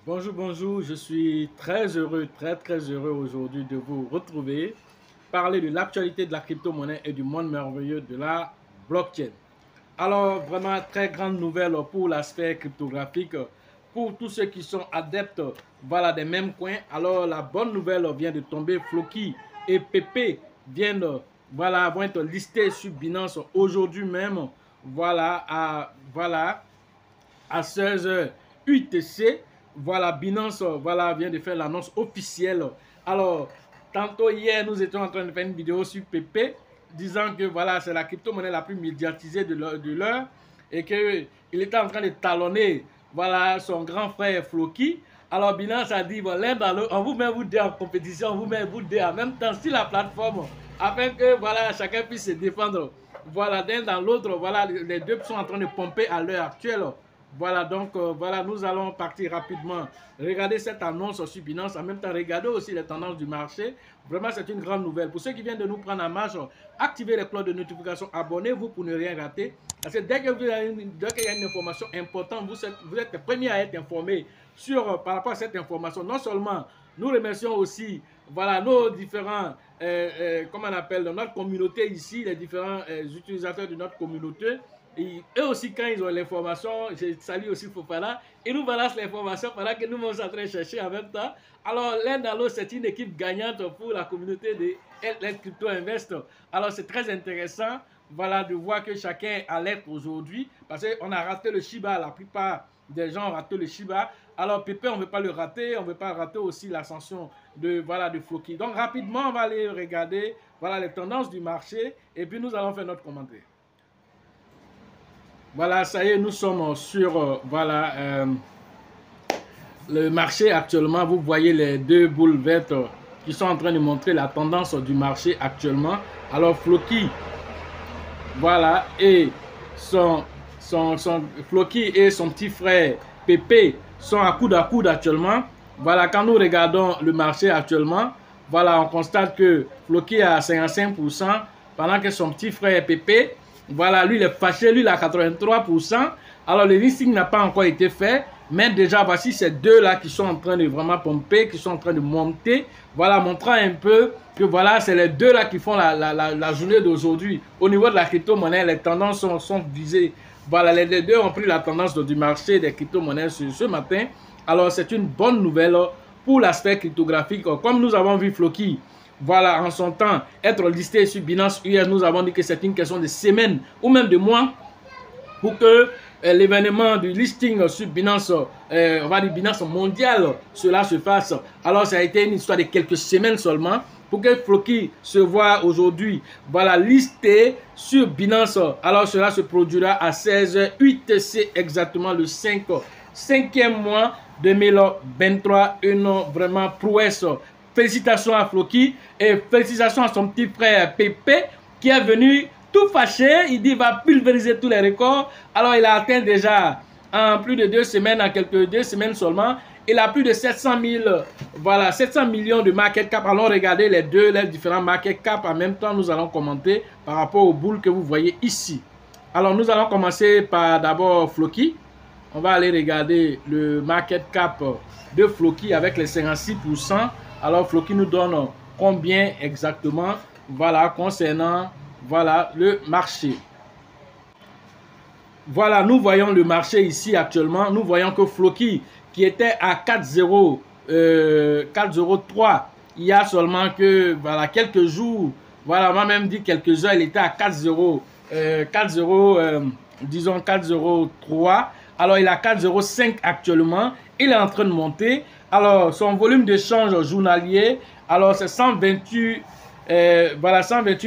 Bonjour, bonjour, je suis très heureux, très heureux aujourd'hui de vous retrouver, parler de l'actualité de la crypto-monnaie et du monde merveilleux de la blockchain. Alors, vraiment, très grande nouvelle pour l'aspect cryptographique, pour tous ceux qui sont adeptes, voilà, des mêmes coins. Alors, la bonne nouvelle vient de tomber, Floki et Pepe vont être listés sur Binance aujourd'hui même, à 16h UTC. Voilà, Binance vient de faire l'annonce officielle. Alors, tantôt hier, nous étions en train de faire une vidéo sur PP disant que voilà, c'est la crypto-monnaie la plus médiatisée de l'heure et qu'il était en train de talonner voilà, son grand frère Floki. Alors, Binance a dit, bon, l'un dans l'autre, on vous met vous deux en compétition, on vous met vous deux en même temps sur la plateforme afin que voilà, chacun puisse se défendre. Voilà, l'un dans l'autre, voilà, les deux sont en train de pomper à l'heure actuelle. Voilà, donc voilà, nous allons partir rapidement. Regardez cette annonce sur Binance, en même temps, regardez aussi les tendances du marché. Vraiment, c'est une grande nouvelle. Pour ceux qui viennent de nous prendre en marche, activez les cloches de notification, abonnez-vous pour ne rien rater. Parce que dès qu'il y a une information importante, vous êtes les premiers à être informés par rapport à cette information. Non seulement, nous remercions aussi voilà, nos différents, comment on appelle, dans notre communauté ici, les différents utilisateurs de notre communauté. Et eux aussi, quand ils ont l'information, je salue aussi Fofana, ils nous balancent l'information pendant que nous sommes en train de chercher en même temps. Alors, l'un dans l'autre, c'est une équipe gagnante pour la communauté de LL Crypto Invest. Alors, c'est très intéressant voilà, de voir que chacun alerte aujourd'hui, parce qu'on a raté le Shiba, la plupart des gens ont raté le Shiba. Alors, Pépé, on ne veut pas le rater, on ne veut pas rater aussi l'ascension de Floki. Donc, rapidement, on va aller regarder voilà, les tendances du marché et puis nous allons faire notre commentaire. Voilà, ça y est, nous sommes sur le marché actuellement. Vous voyez les deux boules vertes qui sont en train de montrer la tendance du marché actuellement. Alors, Floki, voilà, et Floki et son petit frère Pépé sont à coude actuellement. Voilà, quand nous regardons le marché actuellement, voilà, on constate que Floki est à 55%, pendant que son petit frère Pépé, voilà, lui il est fâché, lui il est à 83%. Alors le listing n'a pas encore été fait, mais déjà voici ces deux-là qui sont en train de vraiment pomper, qui sont en train de monter. Voilà, montrant un peu que voilà, c'est les deux-là qui font la journée d'aujourd'hui. Au niveau de la crypto-monnaie, les tendances sont visées. Voilà, les deux ont pris la tendance du marché des crypto-monnaies ce matin. Alors c'est une bonne nouvelle pour l'aspect cryptographique. Comme nous avons vu Floki, voilà, en son temps, être listé sur Binance US, nous avons dit que c'est une question de semaines ou même de mois pour que l'événement du listing sur Binance, on va dire Binance mondial, cela se fasse. Alors, ça a été une histoire de quelques semaines seulement pour que Floki se voit aujourd'hui, voilà, listé sur Binance. Alors, cela se produira à 16h UTC, exactement le 5e mois 2023. Une vraiment prouesse. Félicitations à Floki et félicitations à son petit frère Pépé qui est venu tout fâché. Il dit qu'il va pulvériser tous les records. Alors il a atteint déjà en plus de 2 semaines, en quelques 2 semaines seulement, il a plus de 700 millions de market cap. Allons regarder les différents market cap en même temps. Nous allons commenter par rapport aux boules que vous voyez ici. Alors nous allons commencer par d'abord Floki. On va aller regarder le market cap de Floki avec les 56%. Alors Floki nous donne combien exactement, voilà, concernant voilà le marché. Voilà, nous voyons le marché ici actuellement. Nous voyons que Floki qui était à 4,03 il y a seulement que voilà quelques jours, voilà, on m'a même dit quelques heures, il était à 4,03. Alors il est à 4,05 actuellement. Il est en train de monter. Alors son volume d'échange journalier, alors c'est 128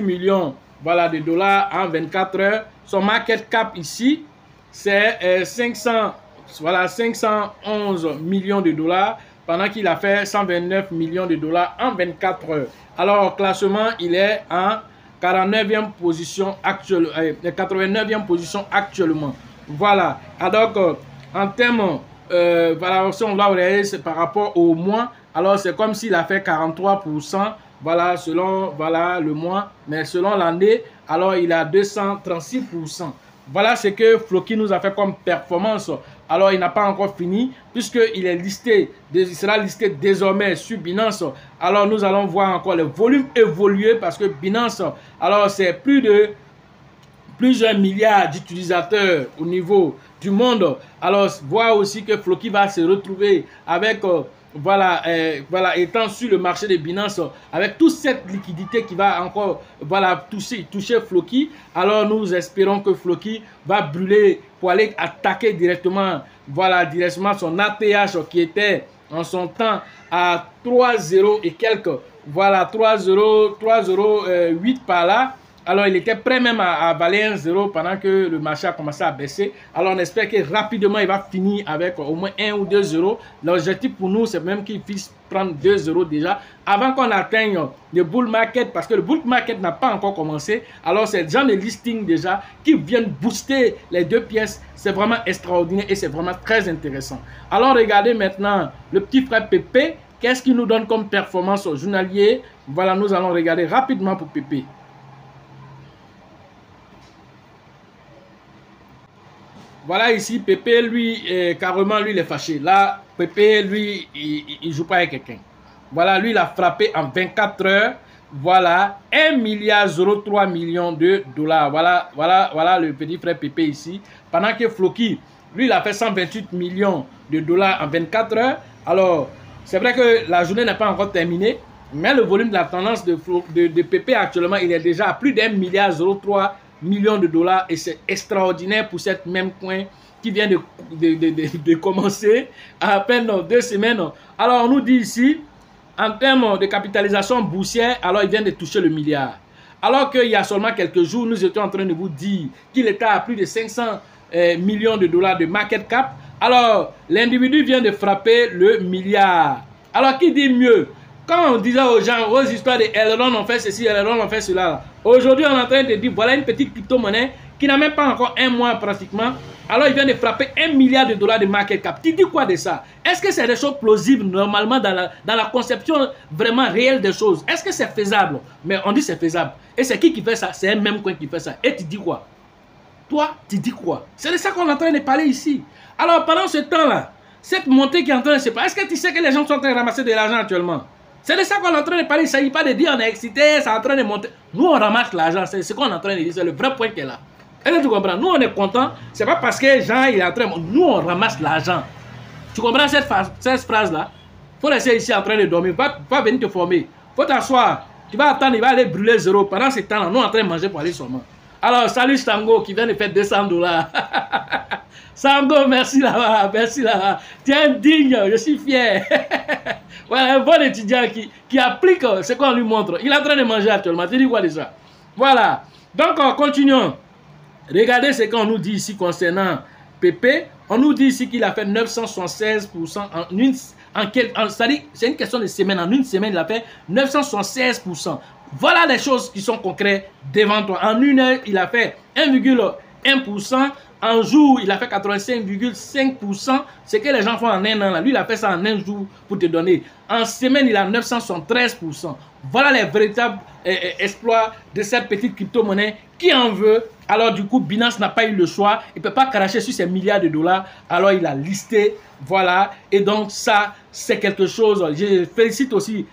millions voilà, de dollars en 24 heures. Son market cap ici, c'est 511 millions de dollars pendant qu'il a fait 129 millions de dollars en 24 heures. Alors, au classement, il est en 89e position actuellement. 89e position actuellement. Voilà. Donc, en termes, voilà, si on va regarder par rapport au mois, alors c'est comme s'il a fait 43%. Voilà, selon voilà, le mois, mais selon l'année, alors il a 236%. voilà ce que Floki nous a fait comme performance. Alors, il n'a pas encore fini, puisqu'il est listé, il sera listé désormais sur Binance. Alors, nous allons voir encore le volume évoluer, parce que Binance, alors c'est plusieurs milliards d'utilisateurs au niveau du monde. Alors, voir aussi que Floki va se retrouver avec, voilà, étant sur le marché de Binance, avec toute cette liquidité qui va encore, voilà, toucher Floki. Alors, nous espérons que Floki va brûler pour aller attaquer directement, voilà, directement son ATH qui était en son temps à 3,0 et quelques, voilà, 3,08 par là. Alors, il était prêt même à valer 1 0 pendant que le marché a commencé à baisser. Alors, on espère que rapidement, il va finir avec au moins 1 ou 2 0. L'objectif pour nous, c'est même qu'il puisse prendre 2 0 déjà avant qu'on atteigne le bull market, parce que le bull market n'a pas encore commencé. Alors, c'est déjà des listings déjà qui viennent booster les deux pièces. C'est vraiment extraordinaire et c'est vraiment très intéressant. Alors, regardez maintenant le petit frère Pépé. Qu'est-ce qu'il nous donne comme performance au journalier? Voilà, nous allons regarder rapidement pour Pépé. Voilà ici, Pépé, lui, carrément, lui, il est fâché. Là, Pépé, lui, il joue pas avec quelqu'un. Voilà, lui, il a frappé en 24 heures. Voilà, 1,03 milliard de dollars. Voilà le petit frère Pépé ici. Pendant que Floki, lui, il a fait 128 millions de dollars en 24 heures. Alors, c'est vrai que la journée n'est pas encore terminée. Mais le volume de la tendance de Pépé actuellement, il est déjà à plus d'1,03 millions de dollars, et c'est extraordinaire pour cette même coin qui vient de commencer à peine 2 semaines. Alors on nous dit ici, en termes de capitalisation boursière, alors il vient de toucher le milliard. Alors qu'il y a seulement quelques jours, nous étions en train de vous dire qu'il était à plus de 500 millions de dollars de market cap. Alors l'individu vient de frapper le milliard. Alors qui dit mieux? Quand on disait aux gens, aux histoires de Elrond, on fait ceci, Elrond, on fait cela. Aujourd'hui, on est en train de dire, voilà une petite crypto-monnaie qui n'a même pas encore un mois pratiquement. Alors, il vient de frapper 1 milliard de dollars de market cap. Tu dis quoi de ça? Est-ce que c'est des choses plausibles normalement dans la conception vraiment réelle des choses? Est-ce que c'est faisable? Mais on dit c'est faisable. Et c'est qui fait ça? C'est un même coin qui fait ça. Et tu dis quoi? Toi, tu dis quoi? C'est de ça qu'on est en train de parler ici. Alors, pendant ce temps-là, cette montée qui est en train de se passer, est-ce que tu sais que les gens sont en train de ramasser de l'argent actuellement? C'est de ça qu'on est en train de parler. Il ne s'agit pas de dire on est excité, c'est en train de monter. Nous, on ramasse l'argent. C'est ce qu'on est en train de dire. C'est le vrai point qui est là. Est-ce que tu comprends? Nous, on est content. Ce n'est pas parce que Jean il est en train de... Nous, on ramasse l'argent. Tu comprends cette phrase-là? Il faut laisser ici en train de dormir. Va venir te former. Il faut t'asseoir. Tu vas attendre, il va aller brûler 0. Pendant ce temps-là, nous, on est en train de manger pour aller seulement. Alors, salut Stango qui vient de faire 200 $. Sango, merci là-bas, merci là-bas. Tu es digne, je suis fier. Voilà, un bon étudiant qui applique ce qu'on lui montre. Il est en train de manger actuellement. Tu dis quoi de ça? Voilà. Donc, continuons. Regardez ce qu'on nous dit ici concernant Pépé. On nous dit ici qu'il a fait 976% en une... c'est une question de semaine. En une semaine, il a fait 976%. Voilà les choses qui sont concrètes devant toi. En une heure, il a fait 1,1%. En jour, il a fait 85,5%. Ce que les gens font en un an. Là. Lui, il a fait ça en un jour pour te donner. En semaine, il a 973%. Voilà les véritables exploits de cette petite crypto-monnaie. Qui en veut? Alors, du coup, Binance n'a pas eu le choix. Il ne peut pas cracher sur ces milliards de dollars. Alors, il a listé. Voilà. Et donc, ça, c'est quelque chose. Je félicite aussi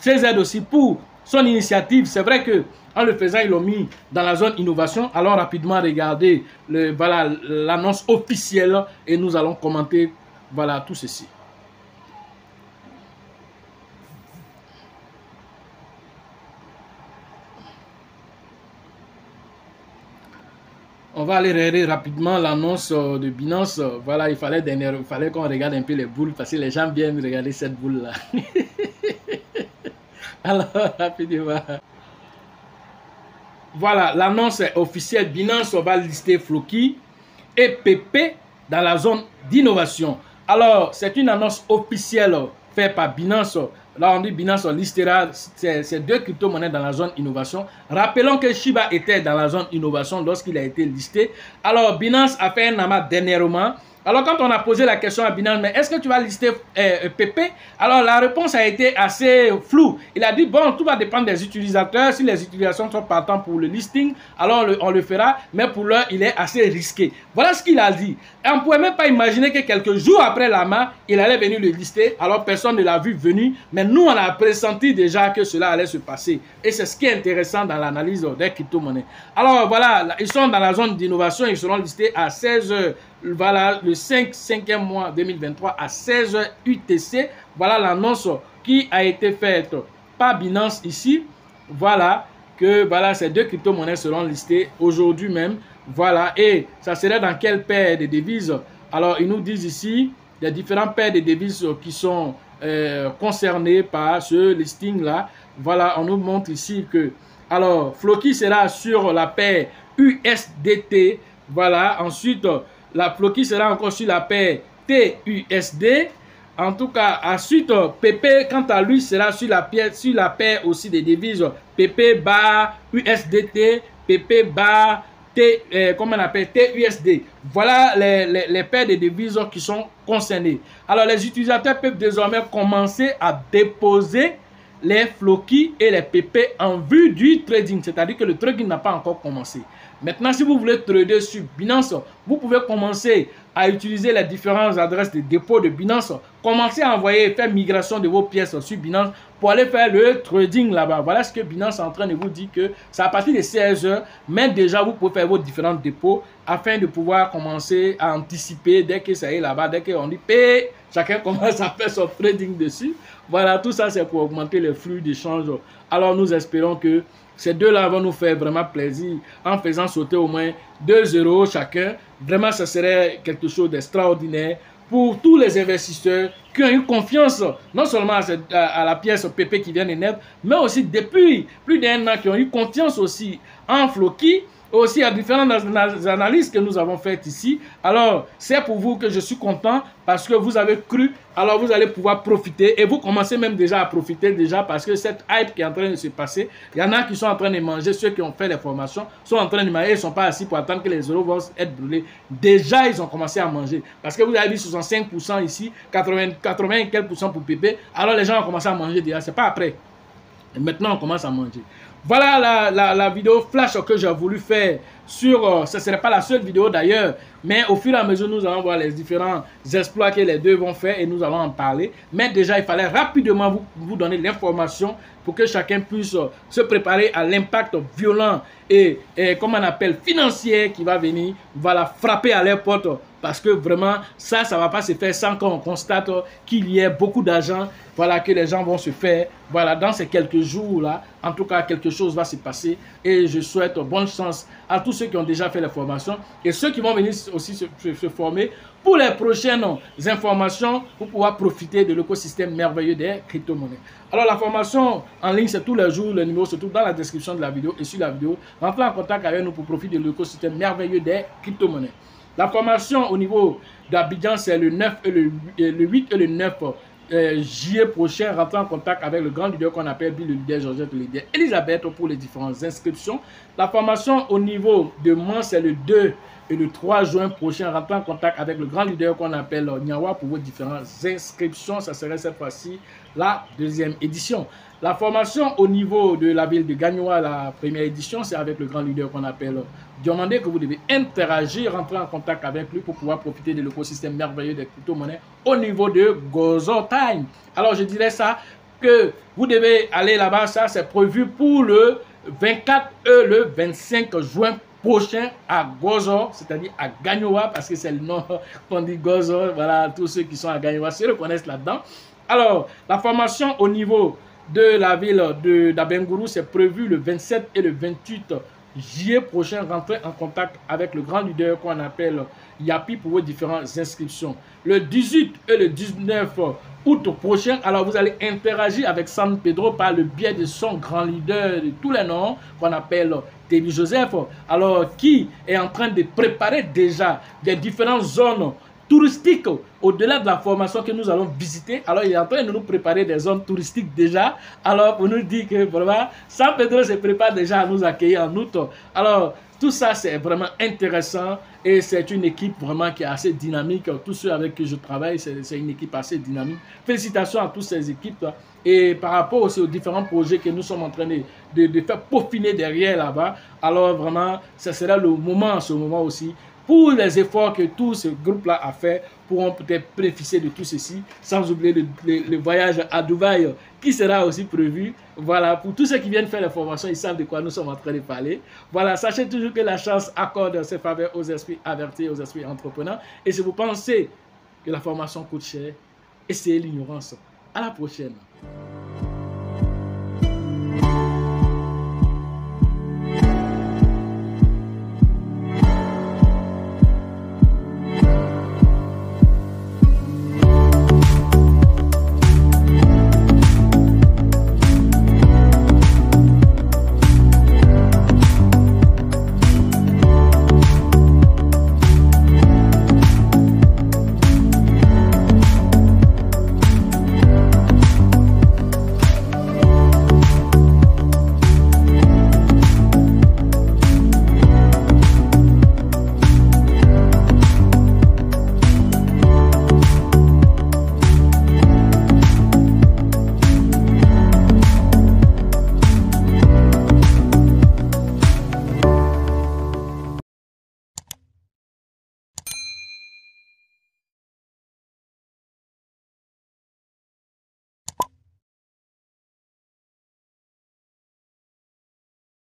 CZ aussi pour son initiative. C'est vrai que en le faisant, ils l'ont mis dans la zone innovation. Allons rapidement regarder l'annonce officielle et nous allons commenter voilà, tout ceci. On va aller regarder rapidement l'annonce de Binance. Voilà, il fallait qu'on regarde un peu les boules parce que les gens viennent regarder cette boule-là. Alors, rapidement. Voilà, l'annonce est officielle. Binance va lister Floki et Pépé dans la zone d'innovation. Alors, c'est une annonce officielle faite par Binance. Là, on dit Binance listera ces deux crypto-monnaies dans la zone innovation. Rappelons que Shiba était dans la zone innovation lorsqu'il a été listé. Alors, Binance a fait un amas dernièrement. Alors, quand on a posé la question à Binance, mais est-ce que tu vas lister PP? Alors, la réponse a été assez floue. Il a dit, bon, tout va dépendre des utilisateurs. Si les utilisateurs sont partants pour le listing, alors on le fera. Mais pour l'heure, il est assez risqué. Voilà ce qu'il a dit. Et on ne pouvait même pas imaginer que quelques jours après l'AMA, il allait venir le lister. Alors, personne ne l'a vu venir. Mais nous, on a pressenti déjà que cela allait se passer. Et c'est ce qui est intéressant dans l'analyse des crypto-monnaies. Alors, voilà, ils sont dans la zone d'innovation. Ils seront listés à 16 h. Voilà, le 5e mois 2023 à 16 h UTC. Voilà l'annonce qui a été faite par Binance ici. Voilà que voilà, ces deux crypto-monnaies seront listées aujourd'hui même. Voilà, et ça serait dans quelle paire de devises? Alors, ils nous disent ici les différentes paires de devises qui sont concernées par ce listing-là. Voilà, on nous montre ici que, alors, Floki sera sur la paire USDT. Voilà, ensuite, la Floki sera encore sur la paire TUSD. En tout cas, ensuite, PP, quant à lui, sera sur la paire aussi des devises PP bar USDT, PP bar comment on appelle TUSD. Voilà les paires de devises qui sont concernées. Alors, les utilisateurs peuvent désormais commencer à déposer les Floki et les PP en vue du trading. C'est-à-dire que le trading n'a pas encore commencé. Maintenant, si vous voulez trader sur Binance, vous pouvez commencer à utiliser les différentes adresses de dépôt de Binance. Commencez à envoyer, faire migration de vos pièces sur Binance pour aller faire le trading là-bas. Voilà ce que Binance est en train de vous dire, que c'est à partir de 16 h, mais déjà vous pouvez faire vos différents dépôts afin de pouvoir commencer à anticiper dès que ça est là-bas, dès qu'on dit paye, chacun commence à faire son trading dessus. Voilà, tout ça c'est pour augmenter les flux d'échange. Alors nous espérons que ces deux-là vont nous faire vraiment plaisir en faisant sauter au moins 2 € chacun. Vraiment, ça serait quelque chose d'extraordinaire pour tous les investisseurs qui ont eu confiance non seulement à la pièce PP qui vient de naître, mais aussi depuis plus d'un an qui ont eu confiance aussi en Floki, aussi à différentes analyses que nous avons faites ici. Alors, c'est pour vous que je suis content parce que vous avez cru. Alors, vous allez pouvoir profiter et vous commencez même déjà à profiter déjà parce que cette hype qui est en train de se passer, il y en a qui sont en train de manger, ceux qui ont fait les formations sont en train de manger, ils ne sont pas assis pour attendre que les euros vont être brûlés. Déjà, ils ont commencé à manger parce que vous avez vu 65% ici, 80 et quelques % pour PP. Alors, les gens ont commencé à manger déjà, c'est pas après. Et maintenant, on commence à manger. Voilà la vidéo flash que j'ai voulu faire sur, ce ne serait pas la seule vidéo d'ailleurs, mais au fur et à mesure, nous allons voir les différents exploits que les deux vont faire et nous allons en parler. Mais déjà, il fallait rapidement vous donner l'information pour que chacun puisse se préparer à l'impact violent et comme on appelle, financier qui va venir, voilà, frapper à leur porte. Parce que vraiment, ça ne va pas se faire sans qu'on constate qu'il y ait beaucoup d'argent, voilà, que les gens vont se faire. Voilà, dans ces quelques jours-là, en tout cas, quelque chose va se passer. Et je souhaite bonne chance à tous ceux qui ont déjà fait la formation et ceux qui vont venir aussi se former pour les prochaines informations pour pouvoir profiter de l'écosystème merveilleux des crypto-monnaies. Alors, la formation en ligne, c'est tous les jours. Le numéro se trouve dans la description de la vidéo et sur la vidéo. Rentrez en contact avec nous pour profiter de l'écosystème merveilleux des crypto-monnaies. La formation au niveau d'Abidjan, c'est le 9 et le 8 et le 9 juillet prochain. Rentrez en contact avec le grand leader qu'on appelle le leader Georgette, le leader Elisabeth pour les différentes inscriptions. La formation au niveau de Mans, c'est le 2 et le 3 juin prochain. Rentrez en contact avec le grand leader qu'on appelle Niawa pour vos différentes inscriptions. Ça serait cette fois-ci la deuxième édition. La formation au niveau de la ville de Gagnoa, la première édition, c'est avec le grand leader qu'on appelle Diomandé que vous devez interagir, rentrer en contact avec lui pour pouvoir profiter de l'écosystème merveilleux des crypto-monnaies au niveau de Gozo Time. Alors je dirais ça, que vous devez aller là-bas, ça c'est prévu pour le 24 et le 25 juin prochain à Gozo, c'est-à-dire à Gagnoa, parce que c'est le nom qu'on dit Gozo. Voilà, tous ceux qui sont à Gagnoa se reconnaissent là-dedans. Alors, la formation au niveau de la ville d'Abengourou, c'est prévu le 27 et le 28 juillet prochain. Rentrez en contact avec le grand leader qu'on appelle Yapi pour vos différentes inscriptions. Le 18 et le 19 août prochain, alors vous allez interagir avec San Pedro par le biais de son grand leader de tous les noms qu'on appelle Teddy Joseph, alors qui est en train de préparer déjà des différentes zones touristique au-delà de la formation que nous allons visiter. Alors il est en train de nous préparer des zones touristiques déjà. Alors pour nous dire que vraiment San Pedro se prépare déjà à nous accueillir en août. Alors Tout ça, c'est vraiment intéressant et c'est une équipe vraiment qui est assez dynamique. Tous ceux avec qui je travaille, c'est une équipe assez dynamique. Félicitations à toutes ces équipes. Et par rapport aussi aux différents projets que nous sommes en train de faire peaufiner derrière là-bas, alors vraiment, ce sera le moment, en ce moment aussi, pour les efforts que tout ce groupe-là a fait, pourront peut-être bénéficier de tout ceci, sans oublier le voyage à Dubaï qui sera aussi prévu. Voilà, pour tous ceux qui viennent faire les formations, ils savent de quoi nous sommes en train de parler. Voilà, sachez toujours que la chance accorde ses faveurs aux esprits avertis, aux esprits entrepreneurs. Et si vous pensez que la formation coûte cher, essayez l'ignorance. À la prochaine.